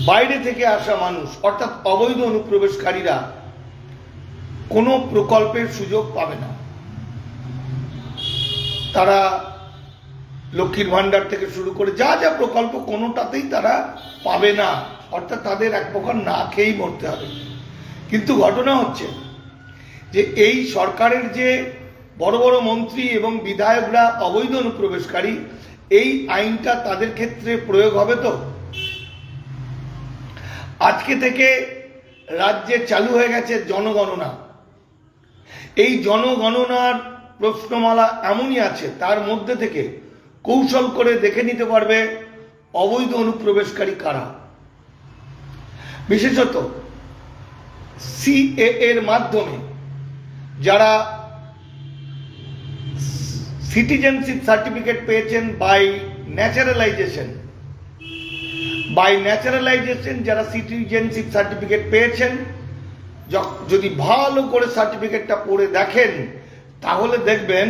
বাইরে থেকে আসা মানুষ অর্থাৎ অবৈধ অনুপ্রবেশকারীরা কোনো প্রকল্পের সুযোগ পাবে না। তারা লক্ষ্মীর ভাণ্ডার থেকে শুরু করে যা যা প্রকল্প কোনোটাতেই তারা পাবে না, অর্থাৎ তাদের এক প্রকার না খেয়েই মরতে হবে। কিন্তু ঘটনা হচ্ছে যে এই সরকারের যে বড় বড় মন্ত্রী এবং বিধায়করা অবৈধ অনুপ্রবেশকারী, এই আইনটা তাদের ক্ষেত্রে প্রয়োগ হবে তো। আজকে থেকে রাজ্যে চালু হয়ে গেছে জনগণনা। এই জনগণনার প্রশ্নমালা এমনই আছে, তার মধ্যে থেকে কৌশল করে দেখে নিতে পারবে অবৈধ অনুপ্রবেশকারী কারা। বিশেষত সিএএ এর মাধ্যমে যারা সিটিজেনশিপ সার্টিফিকেট পেয়েছেন বাই ন্যাচারালাইজেশন, যারা সিটিজেনশিপ সার্টিফিকেট পেয়েছেন, যদি ভালো করে সার্টিফিকেটটা পড়ে দেখেন তাহলে দেখবেন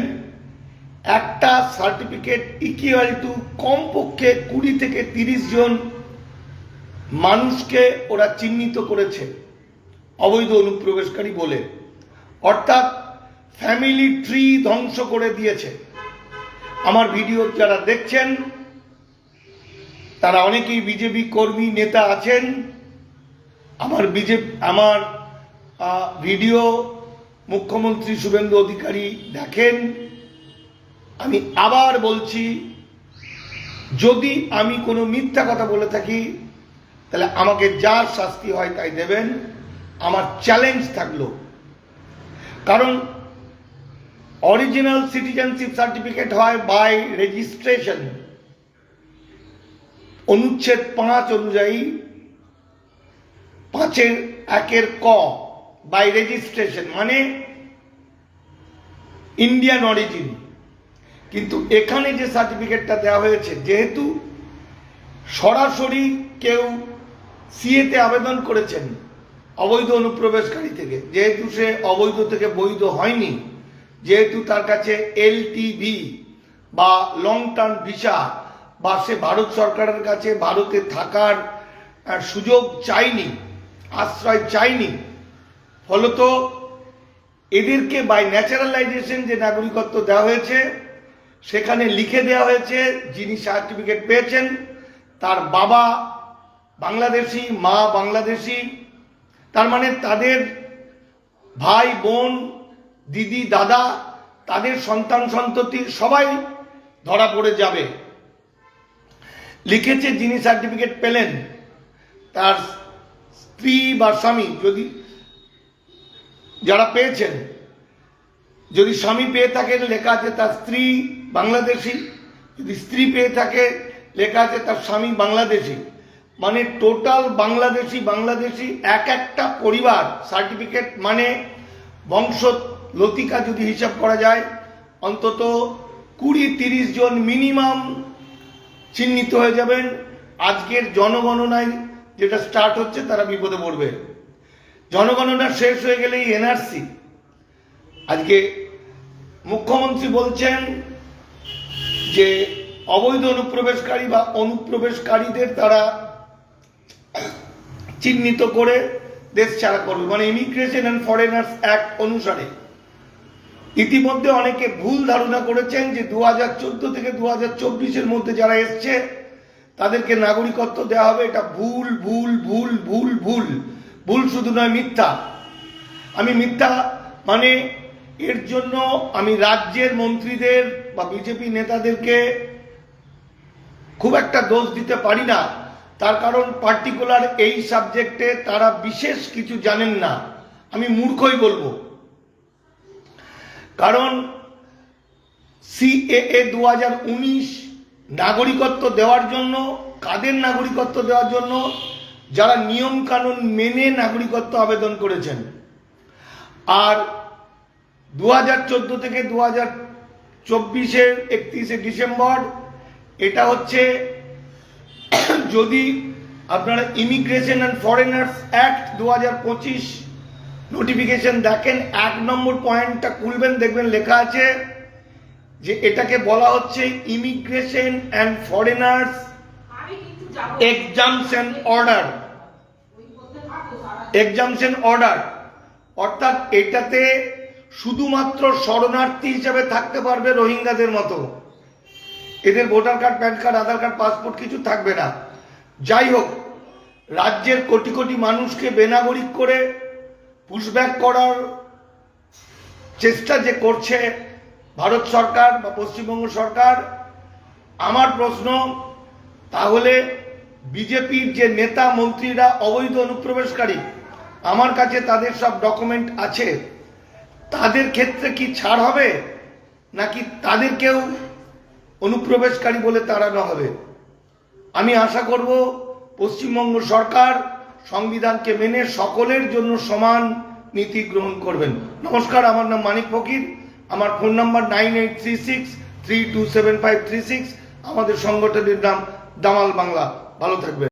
একটা সার্টিফিকেট ইকুয়াল টু কমপক্ষে 20 থেকে 30 জন মানুষকে ওরা চিহ্নিত করেছে অবৈধ অনুপ্রবেশকারী বলে। অর্থাৎ ফ্যামিলি ট্রি ধ্বংস করে দিয়েছে। আমার ভিডিও যারা দেখছেন তারা অনেকেই বিজেপি কর্মী নেতা আছেন। আমার ভিডিও মুখ্যমন্ত্রী শুভেন্দু অধিকারী দেখেন। আমি আবার বলছি, যদি আমি কোনো মিথ্যা কথা বলে থাকি তাহলে আমাকে যা শাস্তি হয় তাই দেবেন, আমার চ্যালেঞ্জ থাকলো। কারণ অরিজিনাল সিটিজেনশিপ সার্টিফিকেট হয় বাই রেজিস্ট্রেশন, অনুচ্ছেদ 5 অনুযায়ী 5(1) ক বাই রেজিস্ট্রেশন মানে ইন্ডিয়ান অরিজিন। কিন্তু এখানে যে সার্টিফিকেটটা দেওয়া হয়েছে, যেহেতু সরাসরি কেউ সিএতে আবেদন করেছেন অবৈধ অনুপ্রবেশকারী থেকে, যেহেতু সে অবৈধ থেকে বৈধ হয়নি, যেহেতু তার কাছে এলটিভি বা লং টার্ম ভিসা বা সে ভারত সরকারের কাছে ভারতে থাকার সুযোগ চাইনি, আশ্রয় চাইনি, ফলত এদেরকে বাই ন্যাচারালাইজেশন যে নাগরিকত্ব দেওয়া হয়েছে সেখানে লিখে দেওয়া হয়েছে যিনি সার্টিফিকেট পেয়েছেন তার বাবা বাংলাদেশি, মা বাংলাদেশি। তার মানে তাদের ভাই বোন, দিদি দাদা, তাদের সন্তান সন্ততি সবাই ধরা পড়ে যাবে। লিখেছে যিনি সার্টিফিকেট পেলেন তার স্ত্রী বা স্বামী, যদি যারা পেয়েছেন, যদি স্বামী পেয়ে থাকে লেখা আছে তার স্ত্রী বাংলাদেশি, যদি স্ত্রী পেয়ে থাকে লেখা আছে তার স্বামী বাংলাদেশি। মানে টোটাল বাংলাদেশি এক একটা পরিবার সার্টিফিকেট, মানে বংশ লতিকা যদি হিসাব করা যায় অন্তত 20-30 জন মিনিমাম চিহ্নিত হয়ে যাবেন। আজকের জনগণনায় যেটা স্টার্ট হচ্ছে তারা বিপদে পড়বে। জনগণনা শেষ হয়ে গেলেই এনআরসি। আজকে মুখ্যমন্ত্রী বলছেন যে অবৈধ অনুপ্রবেশকারী বা অনুপ্রবেশকারীদের তারা চিহ্নিত করে দেশ ছাড়া করবে, মানে ইমিগ্রেশন অ্যান্ড ফরেনার্স অ্যাক্ট অনুসারে। ইতিমধ্যে অনেকে ভুল ধারণা করেছেন যে 2014 থেকে 2024-এর মধ্যে যারা এসছে তাদেরকে নাগরিকত্ব দেওয়া হবে। এটা ভুল ভুল ভুল ভুল ভুল ভুল শুধু নয়, মিথ্যা। আমি মিথ্যা মানে এর জন্য আমি রাজ্যের মন্ত্রীদের বা বিজেপি নেতাদেরকে খুব একটা দোষ দিতে পারি না। তার কারণ পার্টিকুলার এই সাবজেক্টে তারা বিশেষ কিছু জানেন না, আমি মূর্খই বলবো। কারণ সিএএ 2019 নাগরিকত্ব দেওয়ার জন্য, কাদের নাগরিকত্ব দেওয়ার জন্য? যারা নিয়ম কানুন মেনে নাগরিকত্ব আবেদন করেছেন। আর 2014 থেকে 2024-এর 31শে ডিসেম্বর এটা হচ্ছে, যদি আপনারা immigration and foreigners act 2025 notification দেখেন, 1 নম্বর পয়েন্টটা খুলবেন, দেখবেন লেখা আছে যে এটাকে বলা হচ্ছে immigration and foreigners exemption order অর্থাৎ এটাতে শুধুমাত্র শরণার্থী হিসেবে থাকতে পারবে রোহিঙ্গাদের মতো, এদের ভোটার কার্ড, প্যান কার্ড, আধার কার্ড, পাসপোর্ট কিছু থাকবে না। যাই হোক, রাজ্যের কোটি কোটি মানুষকে বেনাগরিক করে পুশব্যাক করার চেষ্টা যে করছে ভারত সরকার বা পশ্চিমবঙ্গ সরকার, আমার প্রশ্ন, তাহলে বিজেপির যে নেতা মন্ত্রীরা অবৈধ অনুপ্রবেশকারী, আমার কাছে তাদের সব ডকুমেন্ট আছে, তাদের ক্ষেত্রে কি ছাড় হবে নাকি তাদেরকেও অনুপ্রবেশকারী বলে তাড়ানো হবে? আমি আশা করব পশ্চিমবঙ্গ সরকার সংবিধানকে মেনে সকলের জন্য সমান নীতি গ্রহণ করবেন। নমস্কার, আমার নাম মানিক ফকির, আমার ফোন নাম্বার 9836327536, আমাদের সংগঠনের নাম দামাল বাংলা। ভালো থাকবেন।